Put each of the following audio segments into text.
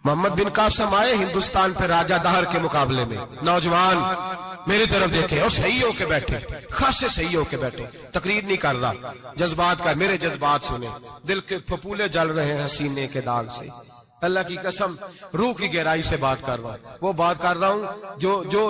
मोहम्मद बिन कासिम आए हिंदुस्तान पे राजा दहर के मुकाबले में, नौजवान मेरी तरफ देखे और सही होके बैठे, खासे सही होके बैठे, तकरीर नहीं कर रहा, जज्बात का, मेरे जज्बात सुने, दिल के फपूले जल रहे हैं सीने के दाग से, अल्लाह की कसम रूह की गहराई से बात कर रहा हूं, वो बात कर रहा हूं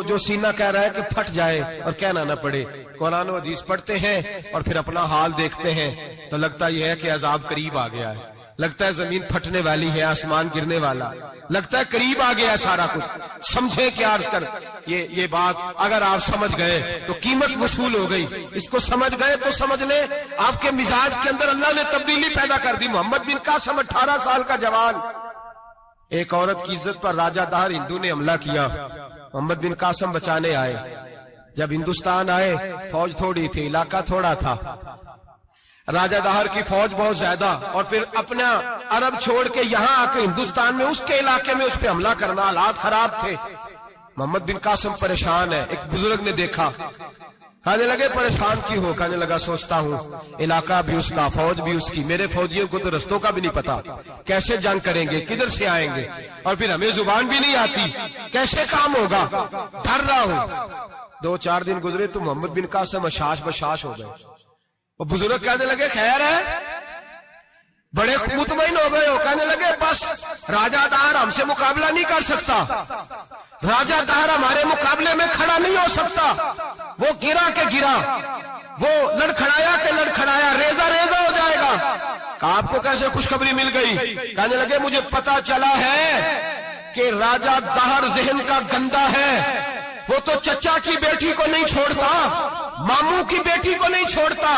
जो सीना कह रहा है कि फट जाए और कहना ना पड़े। कुरान और हदीस पढ़ते हैं और फिर अपना हाल देखते हैं तो लगता यह है कि अजाब करीब आ गया है, लगता है जमीन फटने वाली है, आसमान गिरने वाला, लगता है करीब आ गया सारा कुछ। समझे क्या अर्ज कर, ये बात अगर आप समझ गए तो कीमत वसूल हो गई, इसको समझ गए तो समझ ले आपके मिजाज के अंदर अल्लाह ने तब्दीली पैदा कर दी। मोहम्मद बिन कासिम 18 साल का जवान, एक औरत की इज्जत पर राजा दहर हिंदू ने हमला किया, मोहम्मद बिन कासिम बचाने आए। जब हिंदुस्तान आए फौज थोड़ी थी, इलाका थोड़ा था, राजा दहर की फौज बहुत ज्यादा, और फिर अपना अरब छोड़ के यहां आके हिंदुस्तान में उसके इलाके में उस पर हमला करना, हालात खराब थे। मोहम्मद बिन कासिम परेशान है। एक बुजुर्ग ने देखा, कहने लगे परेशान क्यों हो? कहने लगा सोचता हूं इलाका भी उसका, फौज भी उसकी, मेरे फौजियों को तो रस्तों का भी नहीं पता, कैसे जंग करेंगे, किधर से आएंगे, और फिर हमें जुबान भी नहीं आती, कैसे काम होगा, डर रहा हूं। 2-4 दिन गुजरे तो मोहम्मद बिन कासिम अशाश बशाश हो गए। वो बुजुर्ग कहने लगे खैर है, बड़े मुतमईन हो गए हो? कहने लगे बस राजा दहर हमसे मुकाबला नहीं कर सकता, राजा दहर हमारे मुकाबले में खड़ा नहीं हो सकता, वो गिरा के गिरा, वो लड़खड़ाया के लड़खड़ाया, रेजा रेजा हो जाएगा। कहा आपको कैसे खुशखबरी मिल गई? कहने लगे मुझे पता चला है कि राजा दहर जहन का गंदा है, वो तो चचा की बेटी को नहीं छोड़ता, मामू की बेटी को नहीं छोड़ता,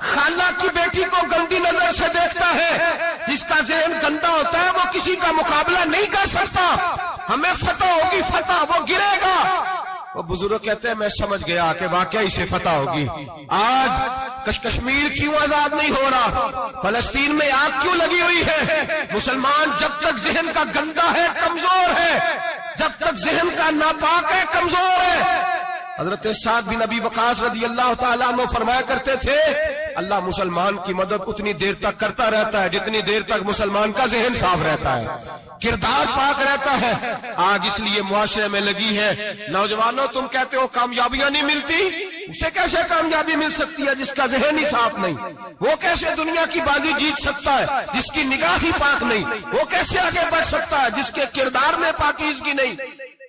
खाला की बेटी को गंदी नजर से देखता है। जिसका जहन गंदा होता है वो किसी का मुकाबला नहीं कर सकता, हमें फतह होगी, फतह, वो गिरेगा। वो बुजुर्ग कहते हैं मैं समझ गया कि वाकई से फतह होगी। आज कश्मीर क्यों आजाद नहीं हो रहा, फलस्तीन में आग क्यों लगी हुई है? मुसलमान जब तक जहन का गंदा है कमजोर है, जब तक जहन का नापाक है कमजोर है। हजरत साद बिन अबी वकास रदी अल्लाह ताला अन्हु फरमाया करते थे, अल्लाह मुसलमान की मदद उतनी देर तक करता रहता है जितनी देर तक मुसलमान का जहन साफ रहता है, किरदार पाक रहता है। आग इसलिए मुआशरे में लगी है। नौजवानों तुम कहते हो कामयाबियां नहीं मिलती, उसे कैसे कामयाबी मिल सकती है जिसका जहन ही साफ नहीं? वो कैसे दुनिया की बाजी जीत सकता है जिसकी निगाह ही पाक नहीं? वो कैसे आगे बढ़ सकता है जिसके किरदार में पाकीज़गी नहीं?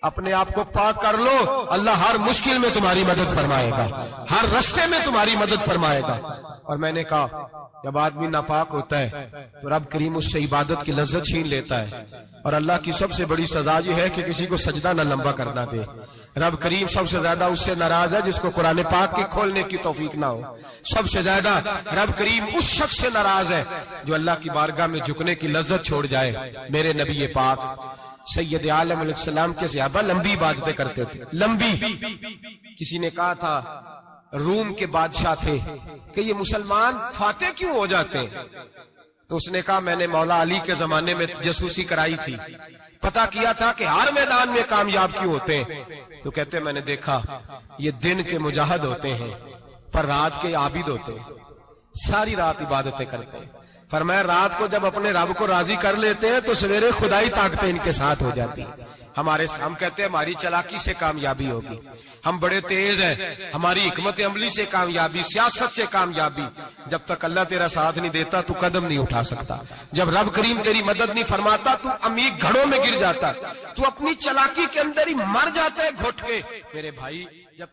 अपने आप को पाक कर लो, अल्लाह हर मुश्किल में तुम्हारी मदद फरमाएगा, हर रास्ते में तुम्हारी मदद फरमाएगा। और मैंने कहा जब आदमी नापाक होता है तो रब करीम उससे इबादत की लज्जत छीन लेता है, और अल्लाह की सबसे बड़ी सजा यह है कि किसी को सजदा न लंबा करना दे। रब करीम सबसे ज्यादा उससे नाराज है जिसको कुरान पाक के खोलने की तौफीक ना हो। सबसे ज्यादा रब करीम उस शख्स से नाराज है जो अल्लाह की बारगाह में झुकने की लज्जत छोड़ जाए। मेरे नबी पाक सैयद आलम अलैहिस्सलाम के सहाबा लंबी इबादतें करते थे, लंबी। किसी ने कहा था रूम के बादशाह थे कि ये मुसलमान फातेह क्यों हो जाते हैं? तो उसने कहा मैंने मौला अली के जमाने में जासूसी कराई थी, पता किया था कि हर मैदान में कामयाब क्यों होते हैं। तो कहते मैंने देखा ये दिन के मुजाहिद होते हैं पर रात के आबिद होते हैं, सारी रात इबादतें करते हैं। फरमाया रात को जब अपने रब को राजी कर लेते हैं तो सवेरे खुदाई ताकतें इनके साथ हो जाती है। हम कहते हैं हमारी चालाकी से कामयाबी होगी, हम बड़े तेज हैं, हमारी हिकमत अमली से कामयाबी, सियासत से कामयाबी। जब तक अल्लाह तेरा साथ नहीं देता तू कदम नहीं उठा सकता, जब रब करीम तेरी मदद नहीं फरमाता तू अमीर घड़ों में गिर जाता, तू अपनी चालाकी के अंदर ही मर जाता है घुट के। मेरे भाई जब